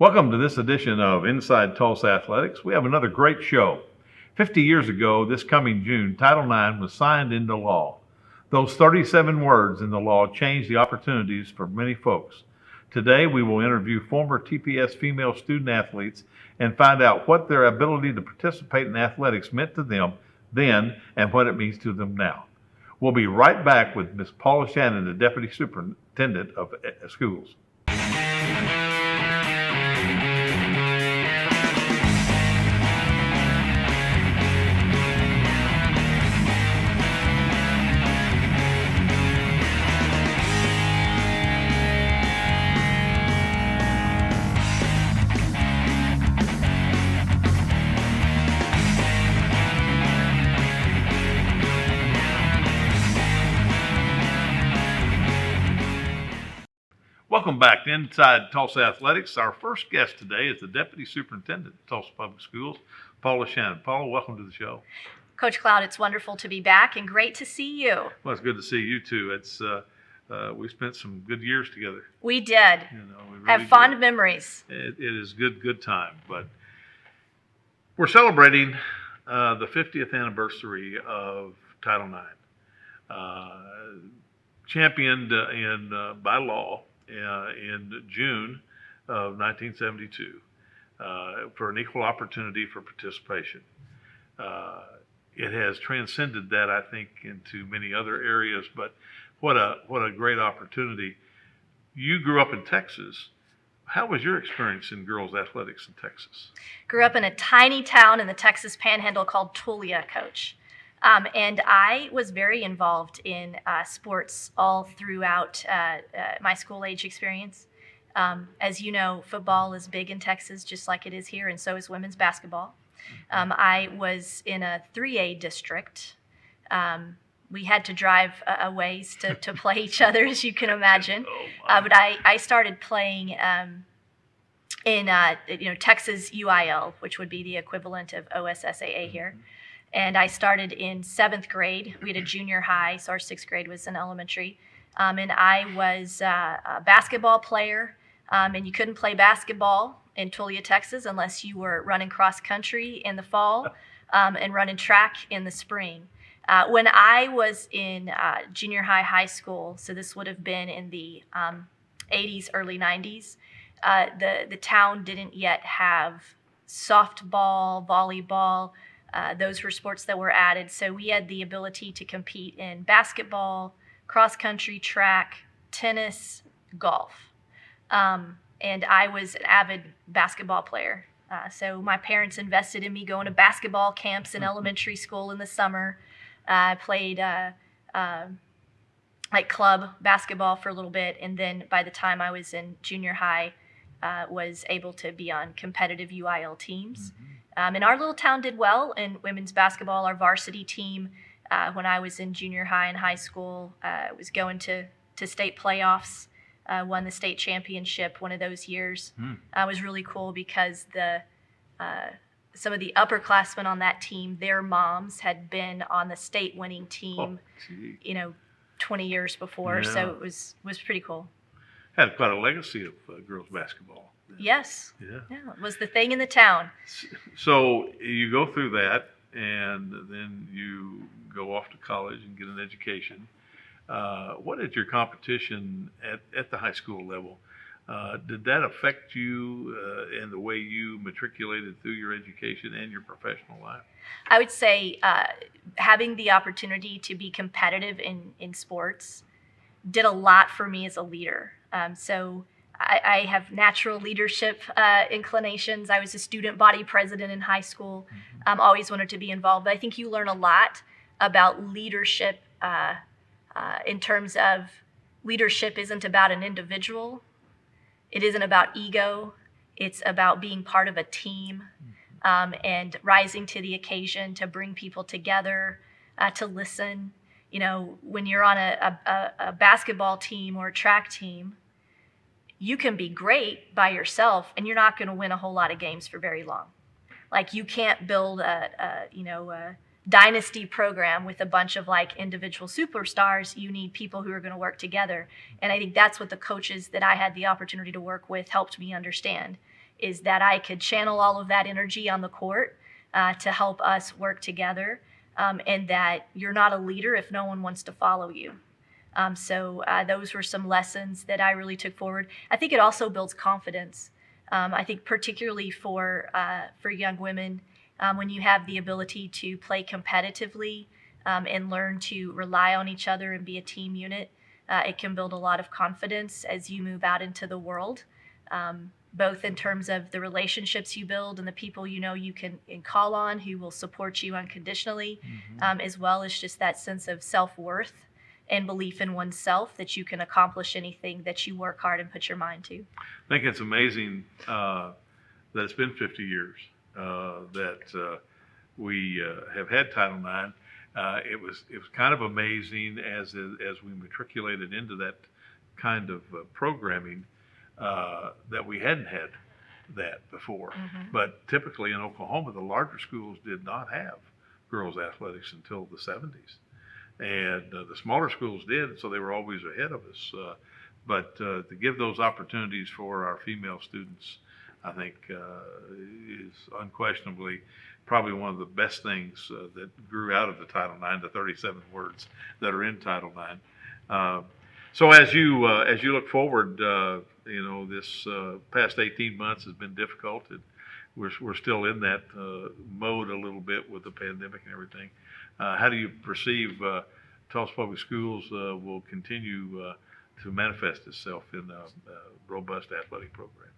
Welcome to this edition of Inside Tulsa Athletics. We have another great show. 50 years ago, this coming June, Title IX was signed into law. Those 37 words in the law changed the opportunities for many folks. Today, we will interview former TPS female student athletes and find out what their ability to participate in athletics meant to them then and what it means to them now. We'll be right back with Miss Paula Shannon, the Deputy Superintendent of Schools. Welcome back to Inside Tulsa Athletics. Our first guest today is the Deputy Superintendent of Tulsa Public Schools, Paula Shannon. Paula, welcome to the show. Coach Cloud, it's wonderful to be back and great to see you. Well, it's good to see you too. It's we spent some good years together. We did. We really have fond memories. It is good time. But we're celebrating the 50th anniversary of Title IX, championed by law in June of 1972 for an equal opportunity for participation. It has transcended that, I think, into many other areas, but what a great opportunity. You grew up in Texas. How was your experience in girls athletics in Texas? Grew up in a tiny town in the Texas Panhandle called Tulsa, Coach. And I was very involved in sports all throughout my school-age experience. As you know, football is big in Texas, just like it is here, and so is women's basketball. I was in a 3A district. We had to drive a ways to play each other, as you can imagine. But I started playing in Texas UIL, which would be the equivalent of OSSAA here. And I started in 7th grade. We had a junior high, so our 6th grade was an elementary. And I was a basketball player, and you couldn't play basketball in Tulsa, Texas, unless you were running cross country in the fall and running track in the spring. When I was in junior high school, so this would have been in the 80s, early 90s, the town didn't yet have softball, volleyball. Those were sports that were added. So we had the ability to compete in basketball, cross country, track, tennis, golf. And I was an avid basketball player. So my parents invested in me going to basketball camps in elementary school in the summer. I played like club basketball for a little bit. And then by the time I was in junior high, was able to be on competitive UIL teams. And our little town did well in women's basketball. Our varsity team, when I was in junior high and high school, was going to state playoffs, won the state championship one of those years. It was really cool because some of the upperclassmen on that team, their moms had been on the state winning team, 20 years before. Yeah. So it was pretty cool. Had quite a legacy of girls basketball. Yes. Yeah, it was the thing in the town. So you go through that, and then you go off to college and get an education. What did your competition at the high school level? Did that affect you in the way you matriculated through your education and your professional life? I would say having the opportunity to be competitive in sports did a lot for me as a leader. So I have natural leadership inclinations. I was a student body president in high school. Always wanted to be involved. But I think you learn a lot about leadership in terms of leadership isn't about an individual. It isn't about ego. It's about being part of a team and rising to the occasion to bring people together, to listen. When you're on a basketball team or a track team, you can be great by yourself and you're not going to win a whole lot of games for very long. Like you can't build a dynasty program with a bunch of like individual superstars. You need people who are going to work together. And I think that's what the coaches that I had the opportunity to work with helped me understand is that I could channel all of that energy on the court to help us work together, and that you're not a leader if no one wants to follow you. So those were some lessons that I really took forward. I think it also builds confidence. I think particularly for young women, when you have the ability to play competitively and learn to rely on each other and be a team unit, it can build a lot of confidence as you move out into the world, both in terms of the relationships you build and the people you know you can call on who will support you unconditionally, as well as just that sense of self-worth and belief in oneself that you can accomplish anything that you work hard and put your mind to. I think it's amazing that it's been 50 years that we have had Title IX. It was kind of amazing as we matriculated into that kind of programming that we hadn't had that before. But typically in Oklahoma, the larger schools did not have girls athletics until the 70s. And the smaller schools did, so they were always ahead of us. But to give those opportunities for our female students, I think is unquestionably probably one of the best things that grew out of the Title IX, the 37 words that are in Title IX. So as you look forward, this past 18 months has been difficult, and we're still in that mode a little bit with the pandemic and everything. How do you perceive Tulsa Public Schools will continue to manifest itself in a robust athletic program?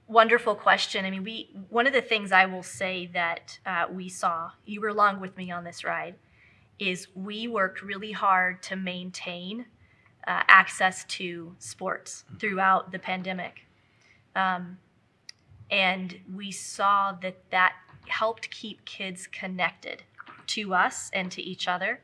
Wonderful question. I mean, one of the things I will say that we saw, you were along with me on this ride, is we worked really hard to maintain access to sports throughout the pandemic. And we saw that helped keep kids connected to us and to each other.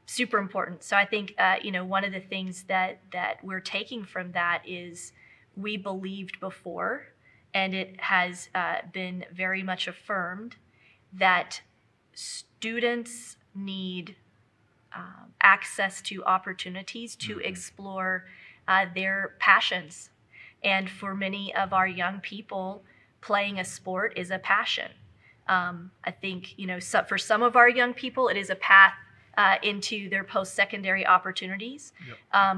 Super important. So I think, one of the things that we're taking from that is we believed before, and it has been very much affirmed, that students need access to opportunities to explore their passions. And for many of our young people, playing a sport is a passion. I think, for some of our young people, it is a path into their post-secondary opportunities.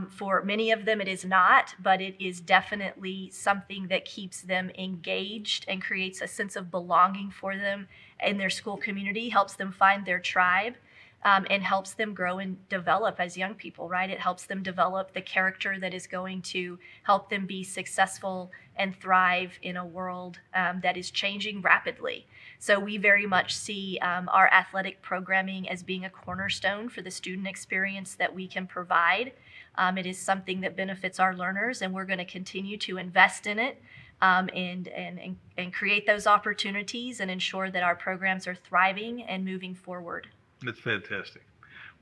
For many of them, it is not, but it is definitely something that keeps them engaged and creates a sense of belonging for them in their school community, helps them find their tribe, and helps them grow and develop as young people, right? It helps them develop the character that is going to help them be successful and thrive in a world that is changing rapidly. So we very much see our athletic programming as being a cornerstone for the student experience that we can provide. It is something that benefits our learners, and we're going to continue to invest in it and create those opportunities and ensure that our programs are thriving and moving forward. That's fantastic.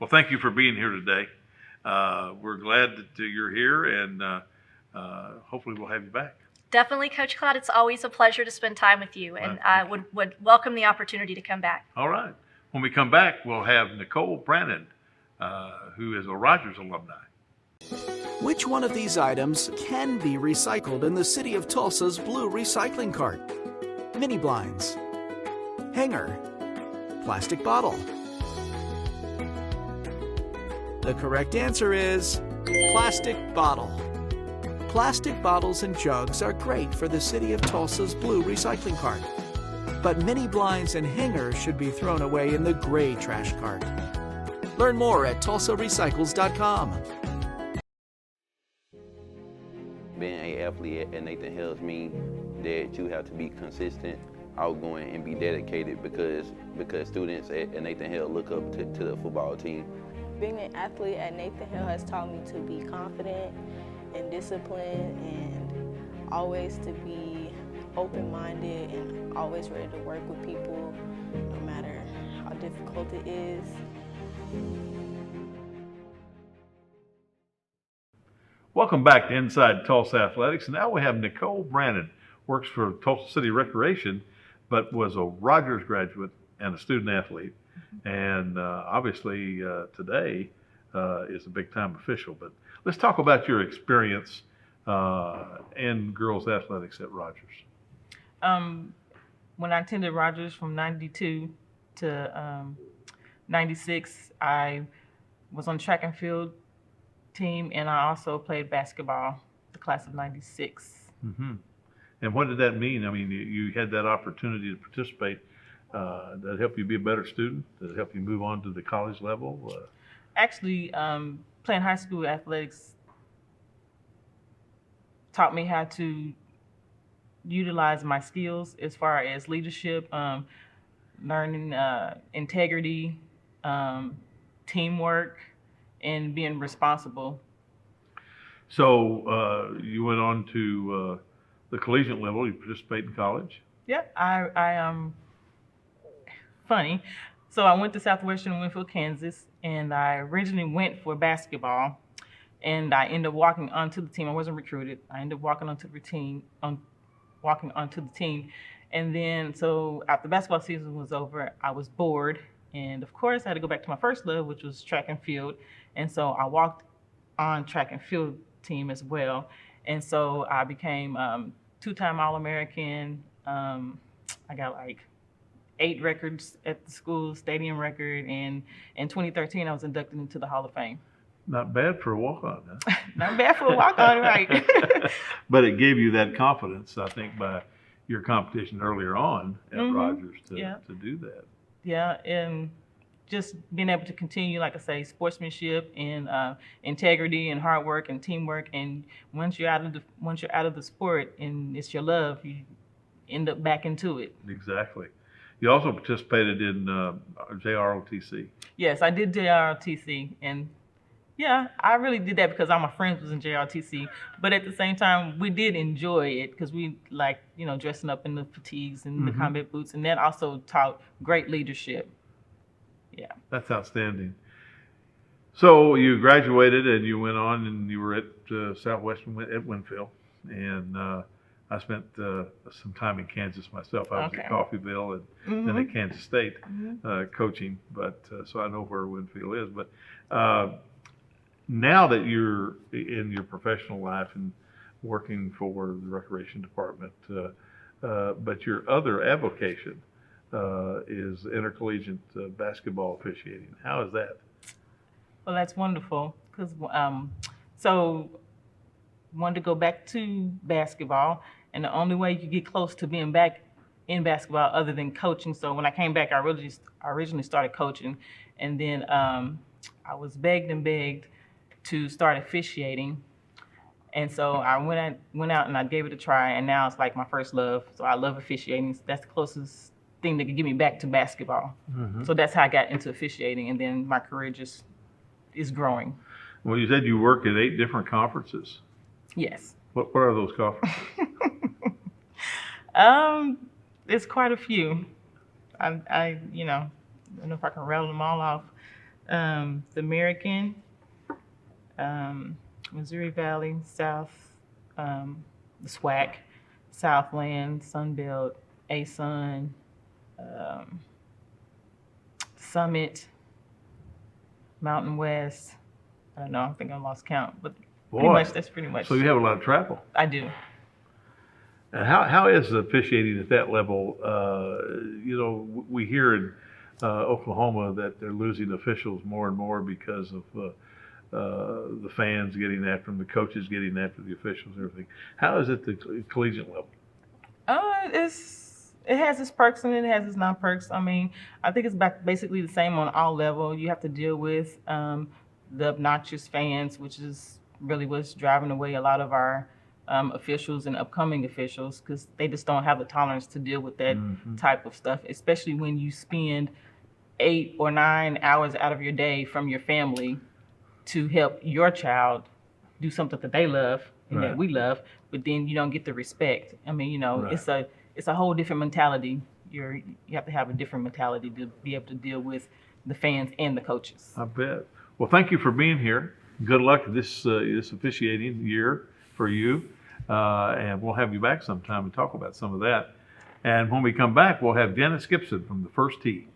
Well, thank you for being here today. We're glad that you're here, and hopefully we'll have you back. Definitely, Coach Cloud. It's always a pleasure to spend time with you, and I would welcome the opportunity to come back. All right. When we come back, we'll have Nicole Brannon, who is a Rogers alumni. Which one of these items can be recycled in the City of Tulsa's blue recycling cart? Mini blinds, hanger, plastic bottle. The correct answer is plastic bottle. Plastic bottles and jugs are great for the City of Tulsa's blue recycling cart. But mini blinds and hangers should be thrown away in the gray trash cart. Learn more at tulsarecycles.com. Being an athlete at Nathan Hale's means that you have to be consistent, outgoing, and be dedicated because students at Nathan Hale look up to the football team. Being an athlete at Nathan Hale has taught me to be confident and disciplined, and always to be open-minded and always ready to work with people, no matter how difficult it is. Welcome back to Inside Tulsa Athletics. Now we have Nicole Brannon, works for Tulsa City Recreation, but was a Rogers graduate and a student athlete. And obviously today is a big time official. But let's talk about your experience and girls athletics at Rogers? When I attended Rogers from 92 to 96, I was on the track and field team, and I also played basketball, the class of 96. Mm-hmm. And what did that mean? I mean, you had that opportunity to participate. Did it help you be a better student? Did it help you move on to the college level? Actually, playing high school athletics taught me how to utilize my skills as far as leadership, learning integrity, teamwork, and being responsible. So you went on to the collegiate level. You participate in college? Yeah, I funny. So I went to Southwestern Winfield, Kansas, and I originally went for basketball, and I ended up walking onto the team. I wasn't recruited. I ended up walking onto the team. And then, so after basketball season was over, I was bored. And of course, I had to go back to my first love, which was track and field. And so I walked on track and field team as well. And so I became two-time All-American. I got like 8 records at the school, stadium record. And in 2013, I was inducted into the Hall of Fame. Not bad for a walk-on, huh? Not bad for a walk-on, right? But it gave you that confidence, I think, by your competition earlier on at Rogers to do that. Yeah, and just being able to continue, like I say, sportsmanship and integrity and hard work and teamwork. And once you're out of the sport and it's your love, you end up back into it. Exactly. You also participated in JROTC. Yes, I did JROTC, and yeah, I really did that because all my friends was in JROTC. But at the same time, we did enjoy it because we like, dressing up in the fatigues and the combat boots. And that also taught great leadership. Yeah. That's outstanding. So you graduated and you went on and you were at Southwestern at Winfield. And I spent some time in Kansas myself. I was at Coffeyville and then at Kansas State coaching. But so I know where Winfield is. But now that you're in your professional life and working for the recreation department, but your other avocation is intercollegiate basketball officiating. How is that? Well, that's wonderful because so wanted to go back to basketball, and the only way you could get close to being back in basketball other than coaching. So when I came back, I originally started coaching, and then I was begged to start officiating. And so I went out and I gave it a try, and now it's like my first love. So I love officiating. That's the closest thing that could get me back to basketball. So that's how I got into officiating, and then my career just is growing. Well, you said you work at 8 different conferences. Yes. What are those conferences? There's quite a few. I don't know if I can rattle them all off. The American, Missouri Valley, South, the SWAC, Southland, Sunbelt, ASUN, Summit, Mountain West. I don't know, I think I lost count, but that's pretty much. So you have a lot of travel. I do. And how is officiating at that level? We hear in Oklahoma that they're losing officials more and more because of the fans getting after them, the coaches getting after the officials and everything. How is it the collegiate level? It has its perks and it has its non-perks. I mean, I think it's basically the same on all levels. You have to deal with the obnoxious fans, which is really what's driving away a lot of our officials and upcoming officials, because they just don't have the tolerance to deal with that type of stuff, especially when you spend 8 or 9 hours out of your day from your family to help your child do something that they love and that we love, but then you don't get the respect. I mean, it's a whole different mentality. You have to have a different mentality to be able to deal with the fans and the coaches. I bet. Well, thank you for being here. Good luck this officiating year for you. And we'll have you back sometime and talk about some of that. And when we come back, we'll have Janice Gibson from the First Tee.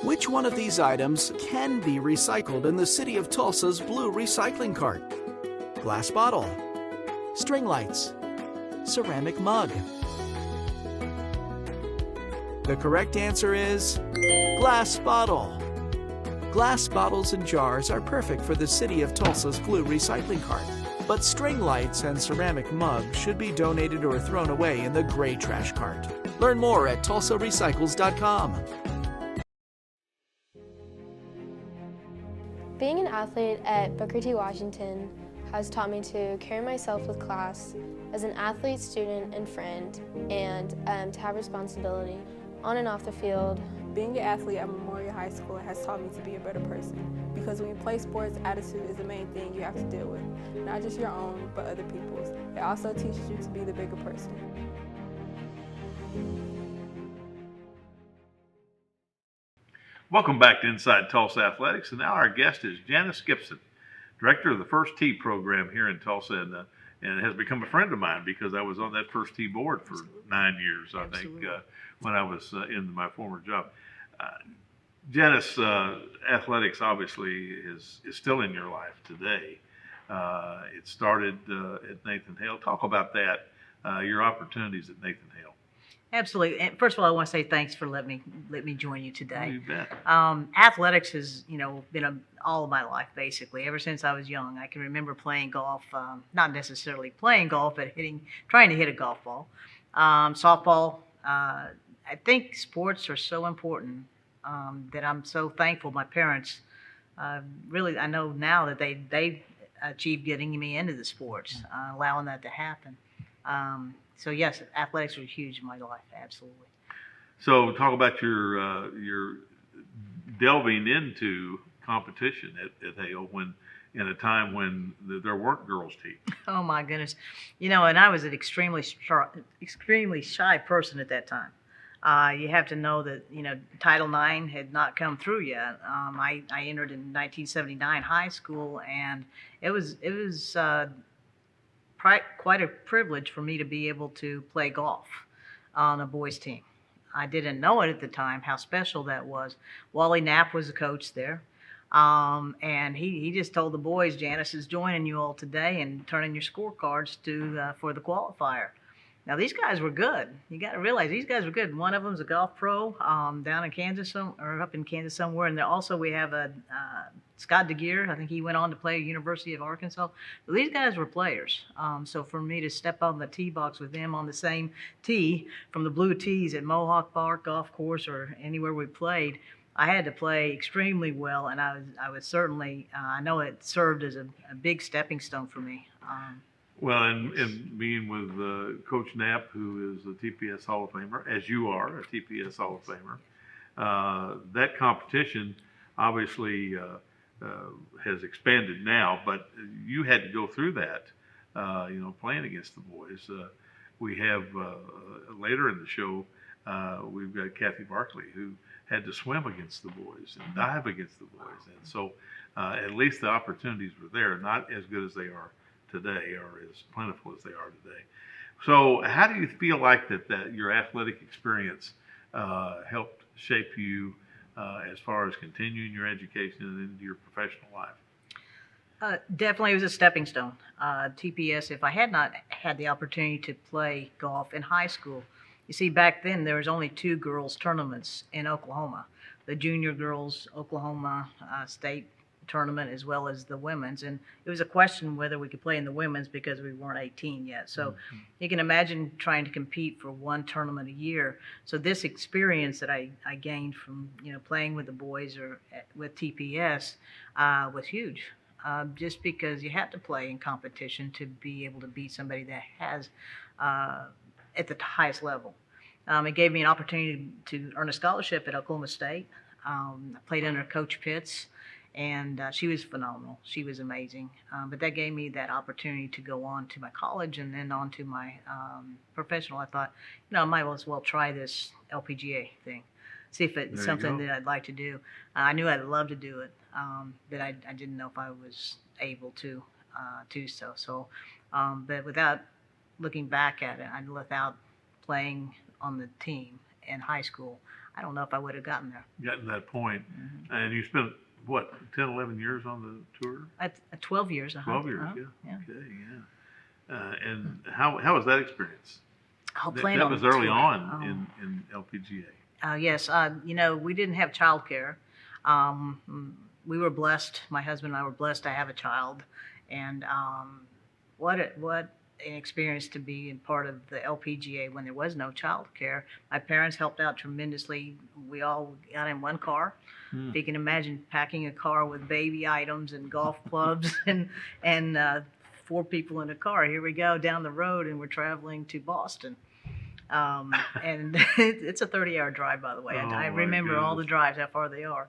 Which one of these items can be recycled in the city of Tulsa's blue recycling cart? Glass bottle, string lights, ceramic mug. The correct answer is glass bottle. Glass bottles and jars are perfect for the City of Tulsa's blue recycling cart, but string lights and ceramic mugs should be donated or thrown away in the gray trash cart. Learn more at tulsarecycles.com. Being an athlete at Booker T. Washington has taught me to carry myself with class as an athlete, student, and friend, and to have responsibility on and off the field. Being an athlete at Memorial High School has taught me to be a better person, because when you play sports, attitude is the main thing you have to deal with. Not just your own, but other people's. It also teaches you to be the bigger person. Welcome back to Inside Tulsa Athletics, and now our guest is Janice Gibson, director of the First Tee program here in Tulsa, and has become a friend of mine because I was on that First Tee board for 9 years, I think, when I was in my former job. Janice, athletics obviously is still in your life today. It started at Nathan Hale. Talk about that, your opportunities at Nathan Hale. Absolutely. And first of all, I want to say thanks for letting me join you today. You bet. Athletics has, been all of my life, basically, ever since I was young. I can remember playing golf, not necessarily playing golf, but trying to hit a golf ball. Softball. I think sports are so important that I'm so thankful my parents, really, I know now that they achieved getting me into the sports, allowing that to happen. So yes, athletics are huge in my life, absolutely. So talk about your delving into competition at Hale in a time when there weren't girls' teams. Oh my goodness, and I was an extremely shy person at that time. You have to know that Title IX had not come through yet. I entered in 1979 high school, and it was quite a privilege for me to be able to play golf on a boys' team. I didn't know it at the time, how special that was. Wally Knapp was the coach there, and he just told the boys, Janice is joining you all today and turning your scorecards for the qualifier. Now, these guys were good. You got to realize these guys were good. One of them's a golf pro down in Kansas, or up in Kansas somewhere. And also we have a Scott DeGear. I think he went on to play at University of Arkansas. But these guys were players. So for me to step on the tee box with them on the same tee from the blue tees at Mohawk Park Golf Course or anywhere we played, I had to play extremely well. And I was certainly, I know it served as a big stepping stone for me. Well, and being with Coach Knapp, who is a TPS Hall of Famer, as you are a TPS Hall of Famer, that competition obviously has expanded now, but you had to go through that, playing against the boys. We have, later in the show, we've got Cathey Barkley, who had to swim against the boys and dive against the boys. And so at least the opportunities were there, not as good as they are today or as plentiful as they are today. So how do you feel like that your athletic experience helped shape you as far as continuing your education and into your professional life? Definitely it was a stepping stone. TPS, if I had not had the opportunity to play golf in high school, you see, back then there was only 2 girls tournaments in Oklahoma, the junior girls Oklahoma State tournament as well as the women's, and it was a question whether we could play in the women's because we weren't 18 yet. So you can imagine trying to compete for one tournament a year. So this experience that I gained from playing with the boys or with TPS was huge, just because you have to play in competition to be able to beat somebody that has at the highest level. It gave me an opportunity to earn a scholarship at Oklahoma State. I played under Coach Pitts, and she was phenomenal. She was amazing. But that gave me that opportunity to go on to my college and then on to my professional. I thought, I might as well try this LPGA thing, see if it's something that I'd like to do. I knew I'd love to do it, but I didn't know if I was able to do so. But without looking back at it, without playing on the team in high school, I don't know if I would have gotten there. Gotten that point. And you spent, what, 10, 11 years on the tour? 12 years. 12 years, yeah. Okay, yeah. And how was that experience? I'll That, plan that on was the early tour. on in LPGA. Yes, we didn't have childcare. We were blessed. My husband and I were blessed to have a child, and what an experience to be in part of the LPGA when there was no childcare. My parents helped out tremendously. We all got in one car. If you can imagine packing a car with baby items and golf clubs and 4 people in a car. Here we go down the road, and we're traveling to Boston. And it's a 30-hour drive, by the way. Oh, I my remember all the goodness. drives, how far they are.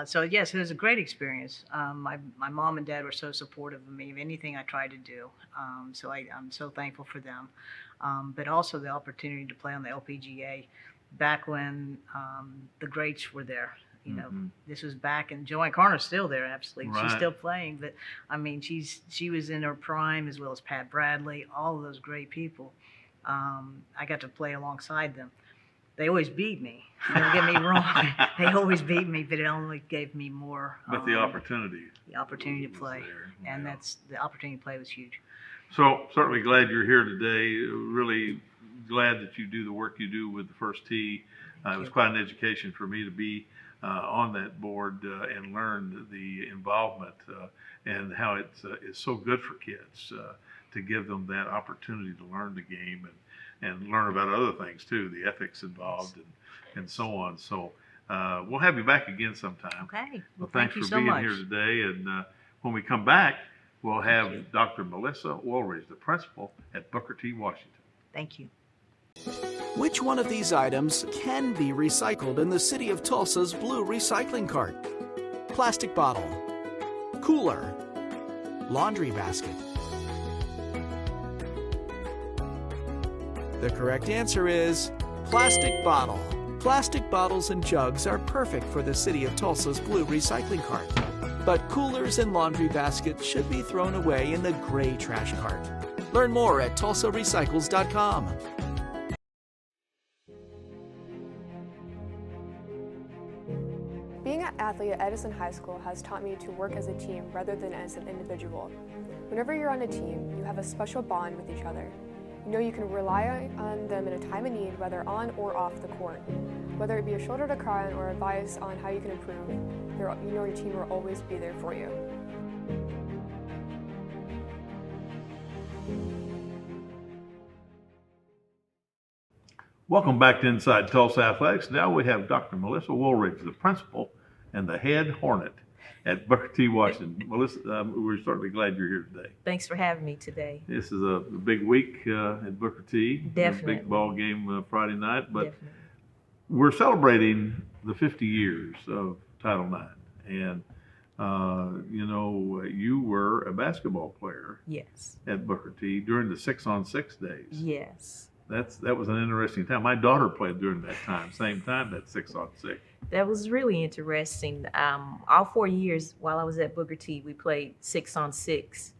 So yes, it was a great experience. My mom and dad were so supportive of me of anything I tried to do. So I'm so thankful for them. But also the opportunity to play on the LPGA back when the greats were there. You know, this was back, and Joanne Carter's still there, absolutely. She's Right. still playing, but I mean, she was in her prime, as well as Pat Bradley, all of those great people. I got to play alongside them. They always beat me. Don't get me wrong. They always beat me, but it only gave me more. But the opportunity. The opportunity to was play, there. and Yeah. the opportunity to play was huge. So certainly glad you're here today. Really glad that you do the work you do with the First Tee. It was quite an education for me to be on that board and learn the involvement and how it's so good for kids to give them that opportunity to learn the game and learn about other things too, the ethics involved and so on. So we'll have you back again sometime. Okay. Well, Thank thanks you for so being much. here today. And when we come back, we'll have Dr. Melissa Woolridge, the principal at Booker T. Washington. Thank you. Which one of these items can be recycled in the city of Tulsa's blue recycling cart? Plastic bottle, cooler, laundry basket. The correct answer is plastic bottle. Plastic bottles and jugs are perfect for the city of Tulsa's blue recycling cart. But coolers and laundry baskets should be thrown away in the gray trash cart. Learn more at tulsarecycles.com. Being an athlete at Edison High School has taught me to work as a team rather than as an individual. Whenever you're on a team, you have a special bond with each other. You know you can rely on them in a time of need, whether on or off the court. Whether it be a shoulder to cry on or advice on how you can improve, you know your team will always be there for you. Welcome back to Inside Tulsa Athletics. Now we have Dr. Melissa Woolridge, the principal and the head Hornet at Booker T. Washington. Melissa, we're certainly glad you're here today. Thanks for having me today. This is a big week at Booker T. Definitely. A big ball game Friday night, but Definitely. we're celebrating the 50 years of Title IX. And, you were a basketball player Yes. at Booker T during the 6-on-6 days. Yes. That was an interesting time. My daughter played during that time, same time, that 6-on-6. That was really interesting. All 4 years while I was at Booker T, we played 6-on-6.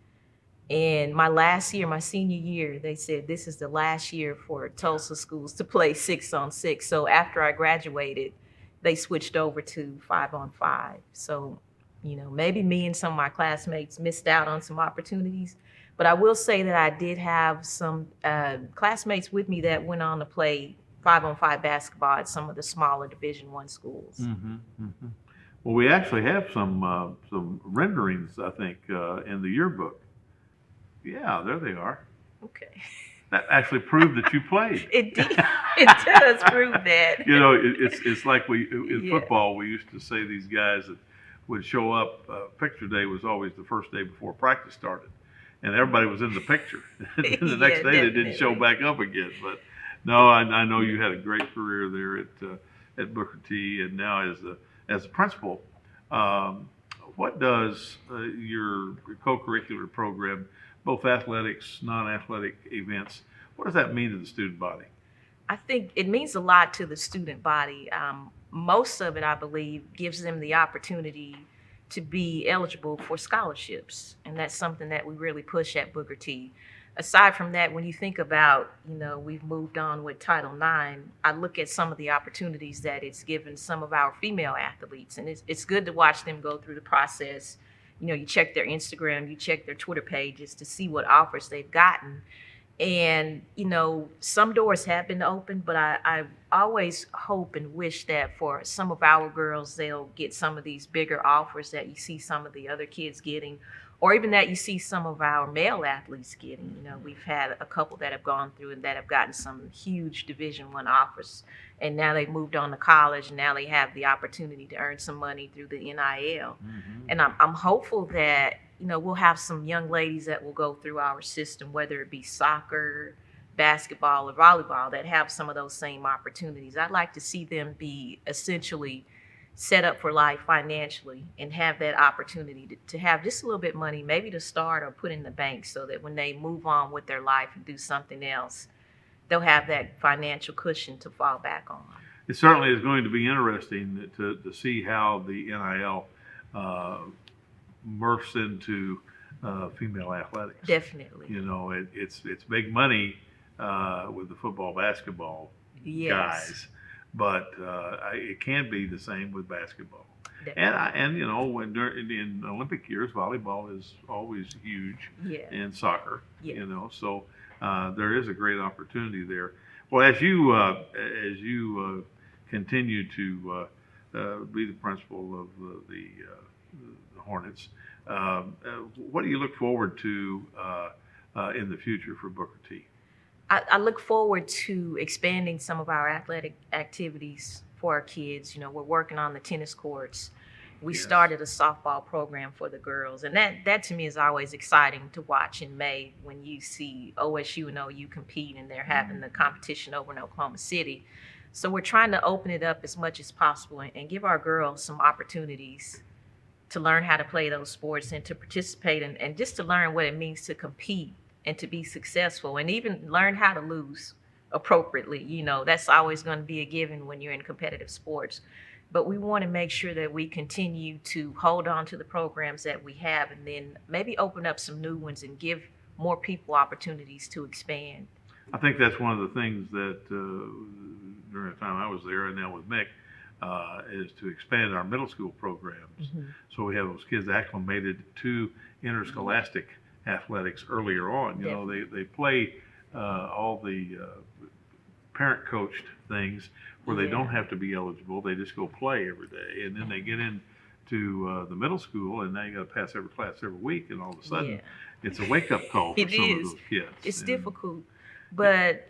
And my last year, my senior year, they said this is the last year for Tulsa schools to play 6-on-6. So after I graduated, they switched over to 5-on-5. So, maybe me and some of my classmates missed out on some opportunities. But I will say that I did have some classmates with me that went on to play 5-on-5 basketball at some of the smaller Division I schools. Mm-hmm, mm-hmm. Well, we actually have some renderings, I think, in the yearbook. Yeah, there they are. Okay. That actually proved that you played. It did. It does prove that. It's like in Yeah. football, we used to say these guys that would show up, picture day was always the first day before practice started. And everybody was in the picture. And the next day they didn't show back up again. But no, I know you had a great career there at Booker T, and now as a principal, what does your co-curricular program, both athletics, non-athletic events, what does that mean to the student body? I think it means a lot to the student body. Most of it, I believe, gives them the opportunity to be eligible for scholarships. And that's something that we really push at Booker T. Aside from that, when you think about, we've moved on with Title IX, I look at some of the opportunities that it's given some of our female athletes. And it's good to watch them go through the process you check their Instagram, you check their Twitter pages to see what offers they've gotten. And, some doors have been opened, but I always hope and wish that for some of our girls, they'll get some of these bigger offers that you see some of the other kids getting, or even that you see some of our male athletes getting. We've had a couple that have gone through and that have gotten some huge Division I offers. And now they've moved on to college, and now they have the opportunity to earn some money through the NIL. Mm-hmm. And I'm hopeful that, we'll have some young ladies that will go through our system, whether it be soccer, basketball, or volleyball, that have some of those same opportunities. I'd like to see them be essentially set up for life financially and have that opportunity to have just a little bit of money, maybe to start or put in the bank, so that when they move on with their life and do something else, they'll have that financial cushion to fall back on. It certainly is going to be interesting to see how the NIL morphs into female athletics. Definitely. It's big money with the football, basketball guys, but it can be the same with basketball. Definitely. When in Olympic years, volleyball is always huge, and soccer. So there is a great opportunity there. Well, as you continue to be the principal of the Hornets, what do you look forward to in the future for Booker T? I look forward to expanding some of our athletic activities for our kids. We're working on the tennis courts. We started a softball program for the girls, and that to me is always exciting to watch in May when you see OSU and OU compete, and they're having the competition over in Oklahoma City. So we're trying to open it up as much as possible and give our girls some opportunities to learn how to play those sports and to participate and just to learn what it means to compete and to be successful, and even learn how to lose appropriately. That's always going to be a given when you're in competitive sports. But we want to make sure that we continue to hold on to the programs that we have, and then maybe open up some new ones and give more people opportunities to expand. I think that's one of the things that during the time I was there, and now with Mick, is to expand our middle school programs. Mm-hmm. So we have those kids acclimated to interscholastic athletics earlier on. They play all the parent coached things where they don't have to be eligible. They just go play every day, and then they get into the middle school, and now you got to pass every class every week, and all of a sudden it's a wake up call for some of those kids. It's difficult. But,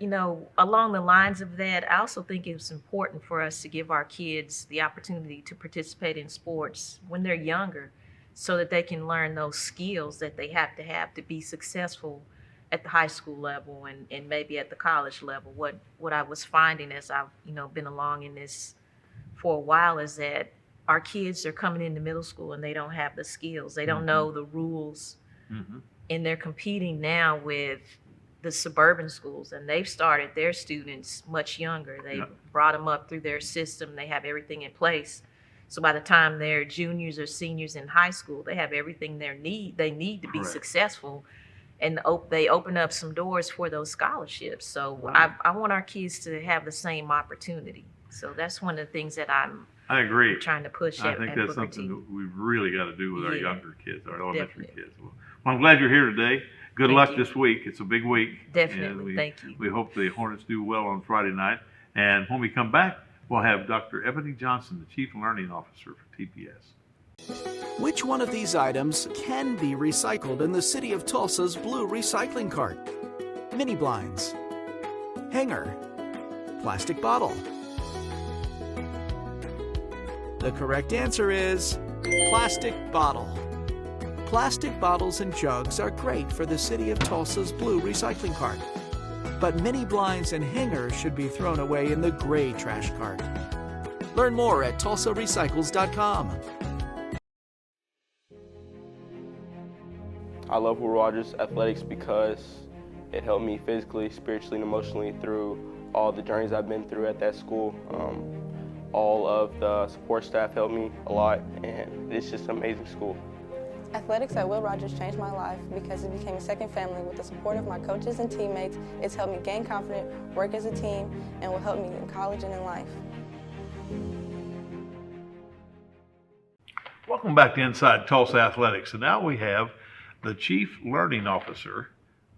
along the lines of that, I also think it's important for us to give our kids the opportunity to participate in sports when they're younger, so that they can learn those skills that they have to be successful at the high school level and maybe at the college level. What I was finding as I've, been along in this for a while is that our kids are coming into middle school and they don't have the skills. They don't know the rules. Mm-hmm. And they're competing now with the suburban schools, and they've started their students much younger. They've brought them up through their system. They have everything in place. So by the time they're juniors or seniors in high school, they have everything they need to be successful. And they open up some doors for those scholarships. So I want our kids to have the same opportunity. So that's one of the things that I agree. Trying to push. I think that's something that we've really got to do with our younger kids, our elementary kids. Well, I'm glad you're here today. Good luck this week. It's a big week. Definitely. Thank you. We hope the Hornets do well on Friday night. And when we come back, we'll have Dr. Ebony Johnson, the Chief Learning Officer for TPS. Which one of these items can be recycled in the city of Tulsa's blue recycling cart? Mini blinds, hanger, plastic bottle. The correct answer is plastic bottle. Plastic bottles and jugs are great for the city of Tulsa's blue recycling cart. But mini blinds and hangers should be thrown away in the gray trash cart. Learn more at tulsarecycles.com. I love Woolridge's athletics because it helped me physically, spiritually, and emotionally through all the journeys I've been through at that school. All of the support staff helped me a lot, and it's just an amazing school. Athletics at Will Rogers changed my life because it became a second family. With the support of my coaches and teammates, it's helped me gain confidence, work as a team, and will help me in college and in life. Welcome back to Inside Tulsa Athletics. And now we have the Chief Learning Officer,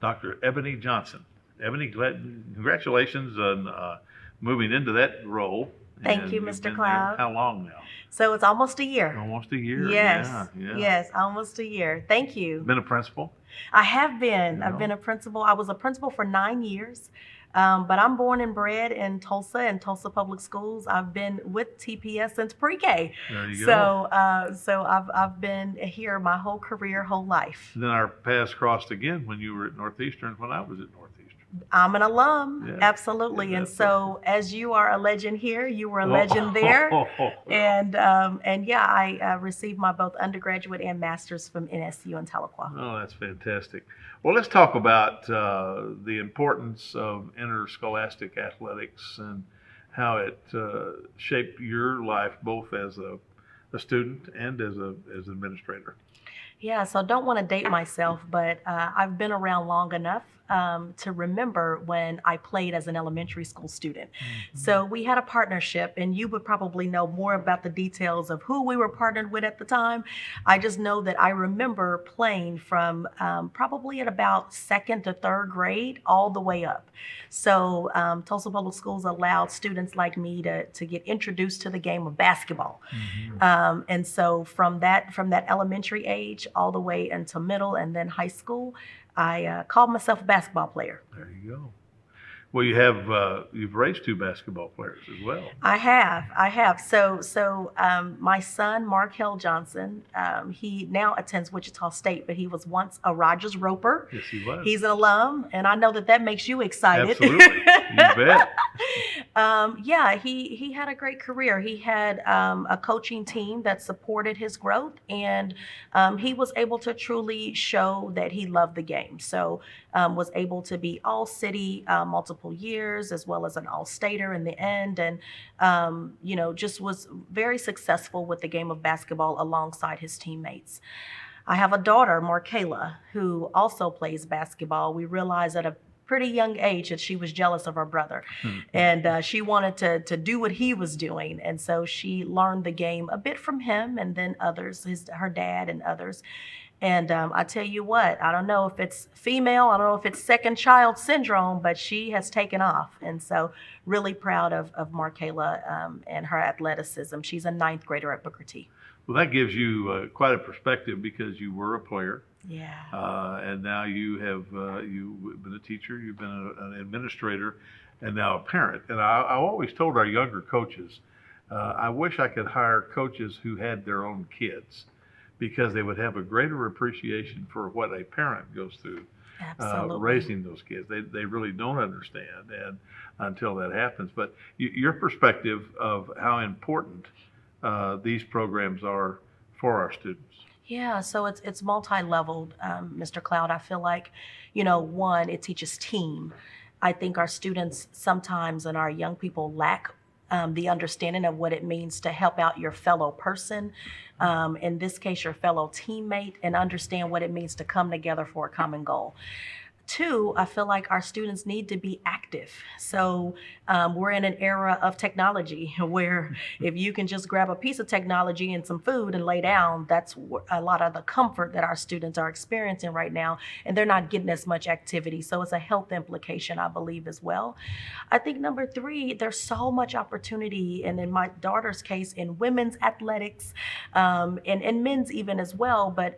Dr. Ebony Johnson. Ebony, congratulations on moving into that role. Thank And you, you've Mr. been Cloud. there how long now? So it's almost a year. Almost a year. Yes. Yeah. Yes, almost a year. Thank you. Been a principal? I have been. You I've know. been a principal. I was a principal for 9 years. But I'm born and bred in Tulsa and Tulsa Public Schools. I've been with TPS since pre-K. There you So I've been here my whole career, whole life. Then our paths crossed again when you were at Northeastern, when I was at Northeastern. I'm an alum, Yeah. absolutely. Yeah, And that's so, as you are a legend here, you were a legend there. And yeah, I received my both undergraduate and master's from NSU in Tahlequah. Oh, that's fantastic. Well, let's talk about the importance of interscholastic athletics and how it shaped your life both as a student and as an administrator. Yeah, so don't want to date myself, but I've been around long enough to remember when I played as an elementary school student. So we had a partnership, and you would probably know more about the details of who we were partnered with at the time. I just know that I remember playing from probably at about second to third grade all the way up. So Tulsa Public Schools allowed students like me to get introduced to the game of basketball. And so from that elementary age all the way into middle and then high school, I called myself a basketball player. There you go. Well, you've raised two basketball players as well. I have. So my son, Markell Johnson, he now attends Wichita State, but he was once a Rogers Roper. Yes, he was. He's an alum, and I know that makes you excited. Absolutely. You bet. Yeah, he had a great career. He had a coaching team that supported his growth, and he was able to truly show that he loved the game. So was able to be all-city multiple years, as well as an all-stater in the end, and just was very successful with the game of basketball alongside his teammates. I have a daughter, Markella, who also plays basketball. We realized at a pretty young age that she was jealous of her brother, and she wanted to do what he was doing, and so she learned the game a bit from him and then others, her dad and others. And I tell you what, I don't know if it's female, I don't know if it's second child syndrome, but she has taken off. And so really proud of Markella and her athleticism. She's a 9th grader at Booker T. Well, that gives you quite a perspective because you were a player. Yeah. And now you've been a teacher, you've been an administrator, and now a parent. And I always told our younger coaches, I wish I could hire coaches who had their own kids, because they would have a greater appreciation for what a parent goes through raising those kids. They really don't understand and until that happens. But your perspective of how important these programs are for our students. Yeah, so it's multi-leveled, Mr. Cloud. I feel like, one, it teaches team. I think our students sometimes and our young people lack the understanding of what it means to help out your fellow person, in this case, your fellow teammate, and understand what it means to come together for a common goal. 2, I feel like our students need to be active. So we're in an era of technology where if you can just grab a piece of technology and some food and lay down, that's a lot of the comfort that our students are experiencing right now, and they're not getting as much activity. So it's a health implication, I believe, as well. I think number 3, there's so much opportunity, and in my daughter's case, in women's athletics, and men's even as well. But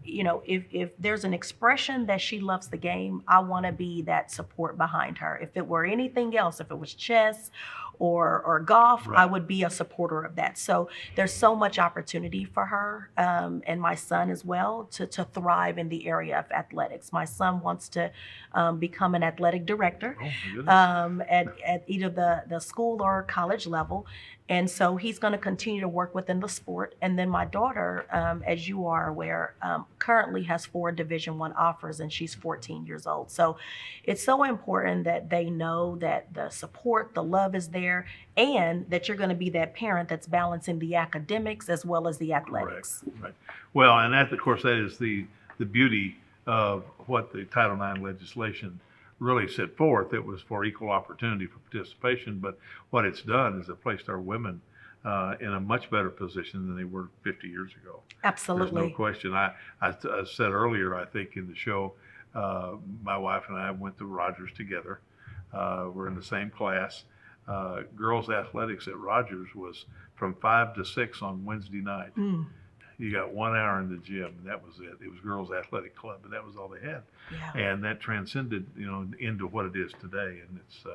if there's an expression that she loves the game, I want to be that support behind her. If it were anything else, if it was chess or golf, right, I would be a supporter of that. So there's so much opportunity for her and my son as well to thrive in the area of athletics. My son wants to become an athletic director at either the school or college level. And so he's going to continue to work within the sport. And then my daughter, as you are aware, currently has 4 Division I offers, and she's 14 years old. So it's so important that they know that the support, the love is there, and that you're going to be that parent that's balancing the academics as well as the athletics. Right. Well, and that, of course, that is the beauty of what the Title IX legislation really set forth. It was for equal opportunity for participation, but what it's done is it placed our women in a much better position than they were 50 years ago. Absolutely. There's no question. I said earlier, I think in the show, my wife and I went to Rogers together. We're in the same class. Girls athletics at Rogers was from 5 to 6 on Wednesday night. You got 1 hour in the gym, and that was it. It was girls athletic club, and that was all they had. Yeah. And that transcended, into what it is today, and it's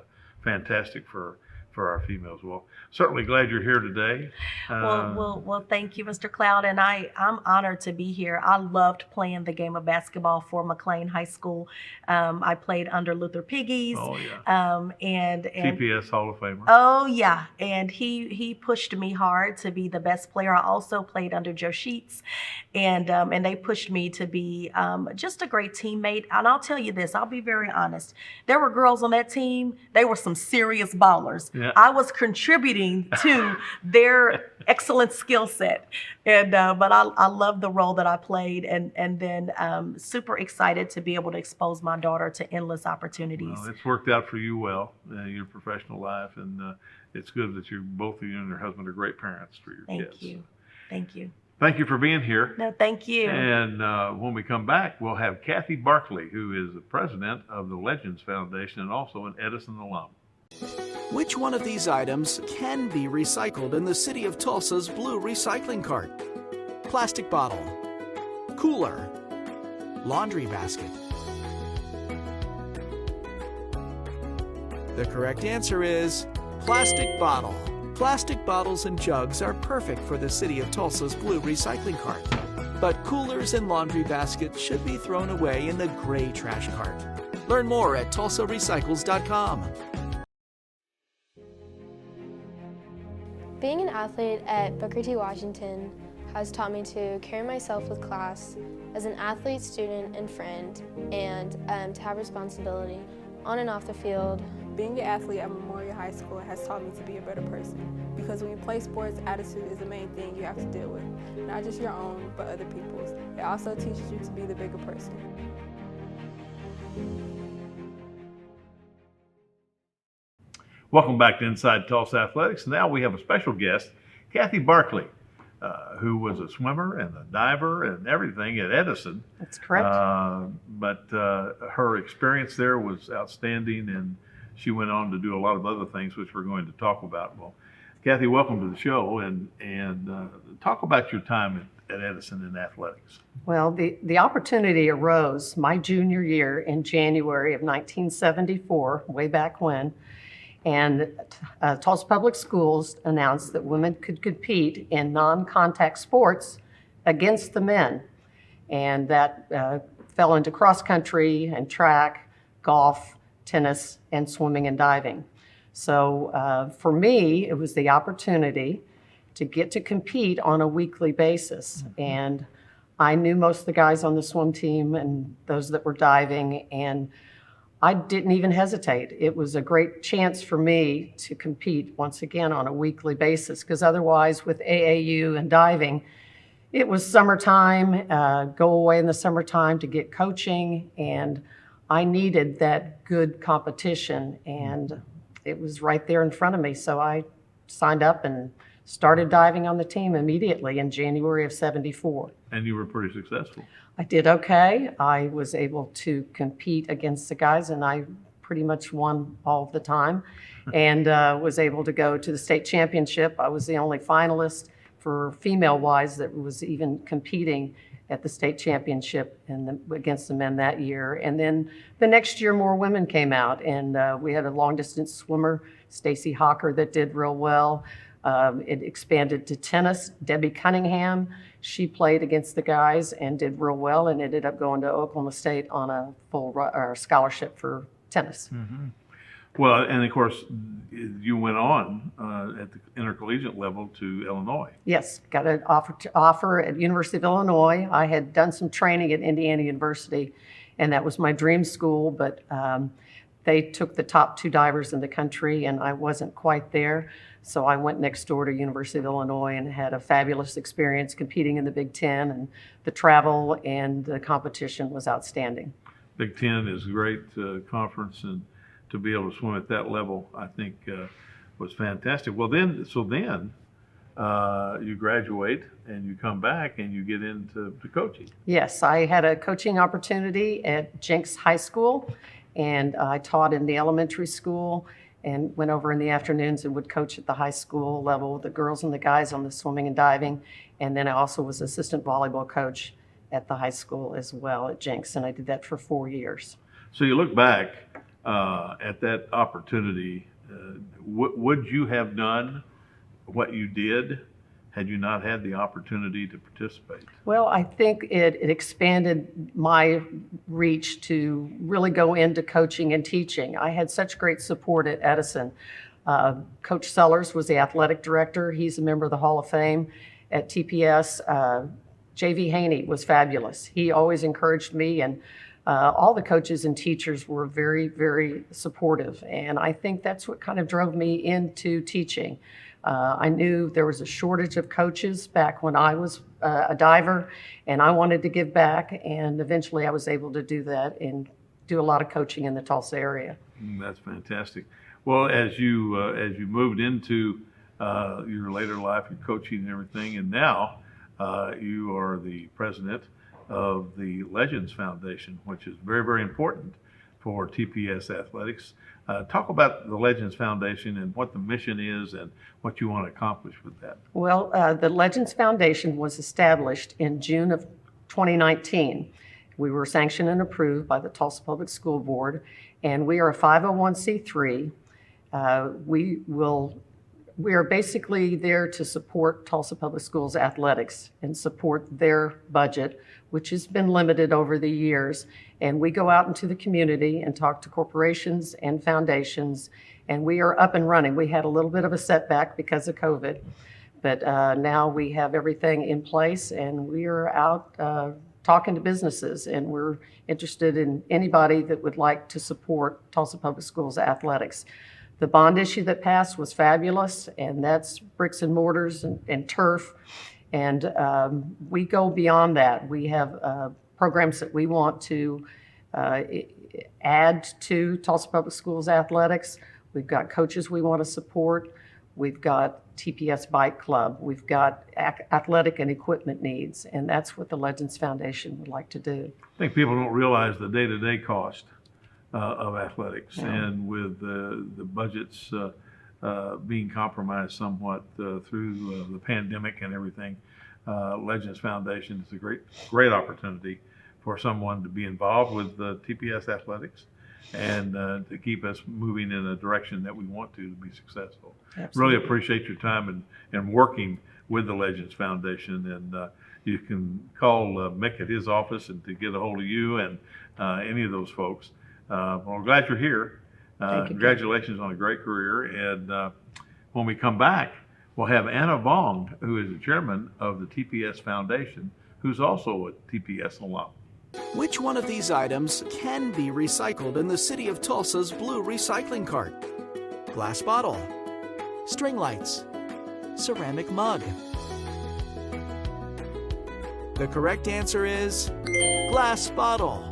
fantastic for our females. Well, certainly glad you're here today. Well, thank you, Mr. Cloud, and I'm honored to be here. I loved playing the game of basketball for McLain High School. I played under Luther Piggies. Oh yeah. And TPS Hall of Famer. Oh yeah, and he pushed me hard to be the best player. I also played under Jrotc, and they pushed me to be just a great teammate. And I'll tell you this, I'll be very honest. There were girls on that team. They were some serious ballers. Yeah. I was contributing to their excellent skill set, and but I love the role that I played, and then super excited to be able to expose my daughter to endless opportunities. Well, it's worked out for you well in your professional life, and it's good that both of you and your husband are great parents for your kids. Thank you. Thank you for being here. No, thank you. And when we come back, we'll have Cathey Barkley, who is the president of the Legends Foundation and also an Edison alum. Which one of these items can be recycled in the city of Tulsa's blue recycling cart? Plastic bottle, cooler, laundry basket. The correct answer is plastic bottle. Plastic bottles and jugs are perfect for the city of Tulsa's blue recycling cart. But coolers and laundry baskets should be thrown away in the gray trash cart. Learn more at tulsarecycles.com. Being an athlete at Booker T. Washington has taught me to carry myself with class as an athlete, student, and friend, and to have responsibility on and off the field. Being an athlete at Memorial High School has taught me to be a better person, because when you play sports, attitude is the main thing you have to deal with. Not just your own, but other people's. It also teaches you to be the bigger person. Welcome back to Inside Tulsa Athletics. Now we have a special guest, Cathey Barkley, who was a swimmer and a diver and everything at Edison. That's correct. But her experience there was outstanding, and she went on to do a lot of other things, which we're going to talk about. Well, Cathey, welcome to the show, and talk about your time at Edison in athletics. Well, the opportunity arose my junior year in January of 1974, way back when, and Tulsa Public Schools announced that women could compete in non-contact sports against the men, and that fell into cross country and track, golf, tennis, and swimming and diving. So for me, it was the opportunity to get to compete on a weekly basis. And I knew most of the guys on the swim team and those that were diving, and I didn't even hesitate. It was a great chance for me to compete once again on a weekly basis, because otherwise with AAU and diving, it was summertime, go away in the summertime to get coaching, and I needed that good competition, and it was right there in front of me. So I signed up and started diving on the team immediately in January of '74. And you were pretty successful. I did okay. I was able to compete against the guys, and I pretty much won all the time, and was able to go to the state championship. I was the only finalist for female-wise that was even competing at the state championship against the men that year. And then the next year, more women came out, and we had a long-distance swimmer, Stacy Hawker, that did real well. It expanded to tennis. Debbie Cunningham, she played against the guys and did real well, and ended up going to Oklahoma State on a full scholarship for tennis. Mm-hmm. Well, and of course, you went on at the intercollegiate level to Illinois. Yes, got an offer at University of Illinois. I had done some training at Indiana University, and that was my dream school, but they took the top 2 divers in the country, and I wasn't quite there. So I went next door to University of Illinois and had a fabulous experience competing in the Big Ten, and the travel and the competition was outstanding. Big Ten is a great conference, and to be able to swim at that level, I think was fantastic. Well, then you graduate and you come back and you get into coaching. Yes, I had a coaching opportunity at Jenks High School, and I taught in the elementary school and went over in the afternoons and would coach at the high school level, the girls and the guys on the swimming and diving. And then I also was assistant volleyball coach at the high school as well at Jenks, and I did that for 4 years. So you look back at that opportunity, would you have done what you did had you not had the opportunity to participate? Well, I think it expanded my reach to really go into coaching and teaching. I had such great support at Edison. Coach Sellers was the athletic director. He's a member of the Hall of Fame. At TPS, J.V. Haney was fabulous. He always encouraged me, and all the coaches and teachers were very, very supportive. And I think that's what kind of drove me into teaching. I knew there was a shortage of coaches back when I was a diver, and I wanted to give back, and eventually I was able to do that and do a lot of coaching in the Tulsa area. That's fantastic. Well, as you moved into your later life, your coaching and everything, and now you are the president of the Legends Foundation, which is very, very important for TPS athletics. Talk about the Legends Foundation and what the mission is and what you want to accomplish with that. Well, the Legends Foundation was established in June of 2019. We were sanctioned and approved by the Tulsa Public School Board, and we are a 501c3. We are basically there to support Tulsa Public Schools athletics and support their budget, which has been limited over the years. And we go out into the community and talk to corporations and foundations, and we are up and running. We had a little bit of a setback because of COVID, but now we have everything in place, and we are out talking to businesses, and we're interested in anybody that would like to support Tulsa Public Schools athletics. The bond issue that passed was fabulous, and that's bricks and mortars and turf. And we go beyond that. We have programs that we want to add to Tulsa Public Schools athletics. We've got coaches we want to support. We've got TPS Bike Club. We've got athletic and equipment needs, and that's what the Legends Foundation would like to do. I think people don't realize the day-to-day cost of athletics, Yeah. and with the budgets being compromised somewhat through the pandemic and everything, Legends Foundation is a great opportunity for someone to be involved with TPS athletics and to keep us moving in a direction that we want to be successful. Absolutely. Really appreciate your time and working with the Legends Foundation, and you can call Mick at his office and to get a hold of you and any of those folks. Well, I'm glad you're here. Congratulations on a great career. And when we come back, we'll have Anhna Vong, who is the chairman of the TPS Foundation, who's also a TPS alum. Which one of these items can be recycled in the city of Tulsa's blue recycling cart? Glass bottle, string lights, ceramic mug. The correct answer is glass bottle.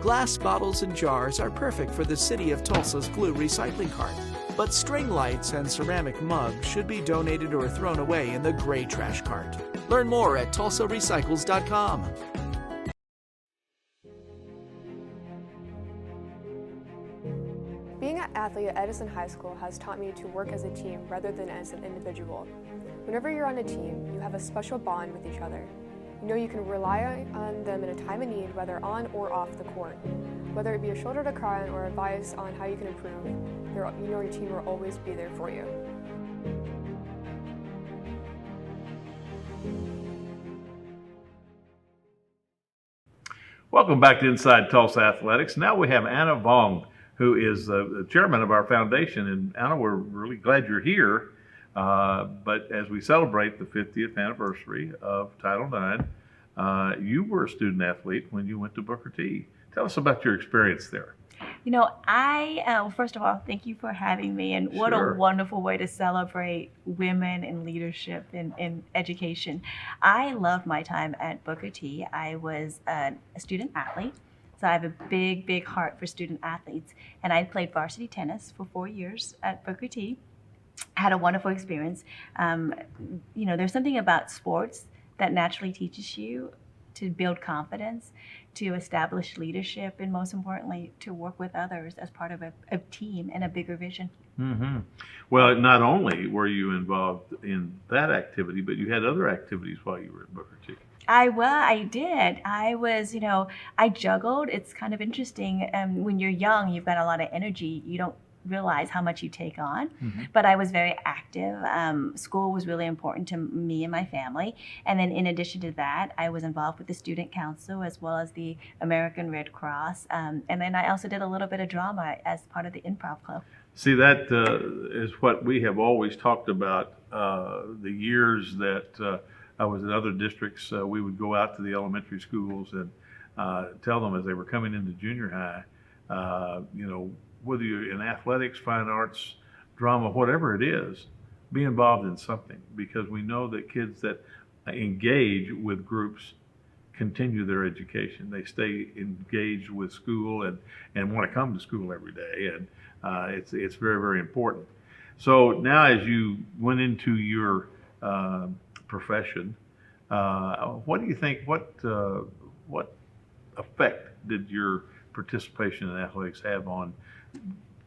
Glass bottles and jars are perfect for the city of Tulsa's blue recycling cart, but string lights and ceramic mugs should be donated or thrown away in the gray trash cart. Learn more at tulsarecycles.com. Being an athlete at Edison High School has taught me to work as a team rather than as an individual. Whenever you're on a team, you have a special bond with each other. You know you can rely on them in a time of need, whether on or off the court. Whether it be a shoulder to cry on or advice on how you can improve, you know your team will always be there for you. Welcome back to Inside Tulsa Athletics. Now we have Anhna Vong, who is the chairman of our foundation. And Anhna, we're really glad you're here. But as we celebrate the 50th anniversary of Title IX, you were a student athlete when you went to Booker T. Tell us about your experience there. You know, first of all, thank you for having me. And what Sure. a wonderful way to celebrate women in leadership and education. I loved my time at Booker T. I was a student athlete. So I have a big, big heart for student athletes. And I played varsity tennis for 4 years at Booker T. had a wonderful experience. There's something about sports that naturally teaches you to build confidence, to establish leadership, and most importantly, to work with others as part of a team and a bigger vision. Mm-hmm. Well, not only were you involved in that activity, but you had other activities while you were at Booker T. I did. I juggled. It's kind of interesting. When you're young, you've got a lot of energy. You don't realize how much you take on. Mm-hmm. But I was very active. School was really important to me and my family. And then in addition to that, I was involved with the Student Council as well as the American Red Cross. And then I also did a little bit of drama as part of the Improv Club. See, that is what we have always talked about. The years that I was in other districts, we would go out to the elementary schools and tell them as they were coming into junior high, whether you're in athletics, fine arts, drama, whatever it is, be involved in something, because we know that kids that engage with groups continue their education. They stay engaged with school and want to come to school every day, and it's very, very important. So now as you went into your profession, what do you think, what effect did your participation in athletics have on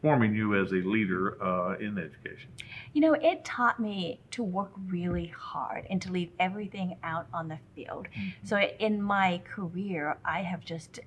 forming you as a leader in education? It taught me to work really hard and to leave everything out on the field. Mm-hmm. So in my career, I have just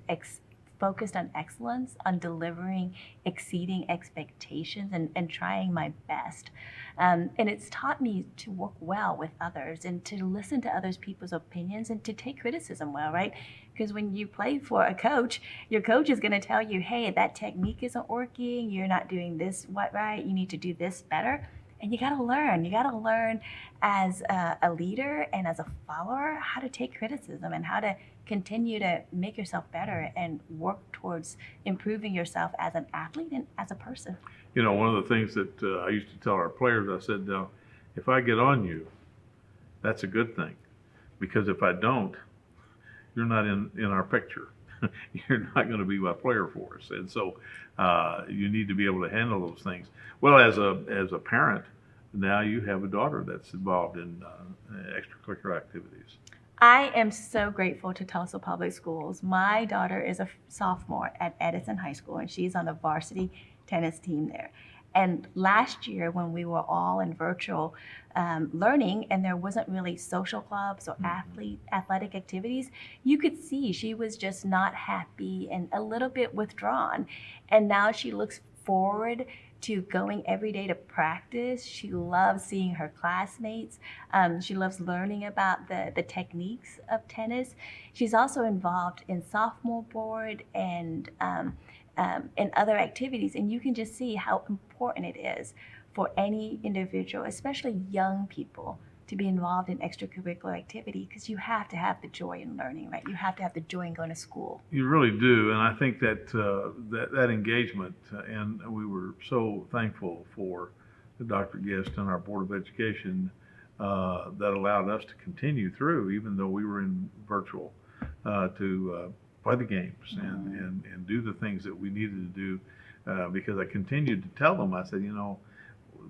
focused on excellence, on delivering, exceeding expectations, and trying my best. And it's taught me to work well with others and to listen to others people's opinions and to take criticism well, right? Because when you play for a coach, your coach is going to tell you, hey, that technique isn't working, you're not doing this right, you need to do this better. And you got to learn. You got to learn as a leader and as a follower how to take criticism and how to continue to make yourself better and work towards improving yourself as an athlete and as a person. One of the things that I used to tell our players, I said, if I get on you, that's a good thing. Because if I don't, you're not in our picture. You're not going to be my player for us. And so you need to be able to handle those things. Well, as a parent, now you have a daughter that's involved in extracurricular activities. I am so grateful to Tulsa Public Schools. My daughter is a sophomore at Edison High School, and she's on the varsity tennis team there. And last year, when we were all in virtual learning and there wasn't really social clubs or athletic activities, you could see she was just not happy and a little bit withdrawn. And now she looks forward to going every day to practice. She loves seeing her classmates. She loves learning about the techniques of tennis. She's also involved in sophomore board and other activities. And you can just see how important it is for any individual, especially young people, to be involved in extracurricular activity, because you have to have the joy in learning, right? You have to have the joy in going to school. You really do, and I think that that engagement, and we were so thankful for Dr. Guest and our Board of Education that allowed us to continue through, even though we were in virtual, to play the games and do the things that we needed to do, because I continued to tell them, I said,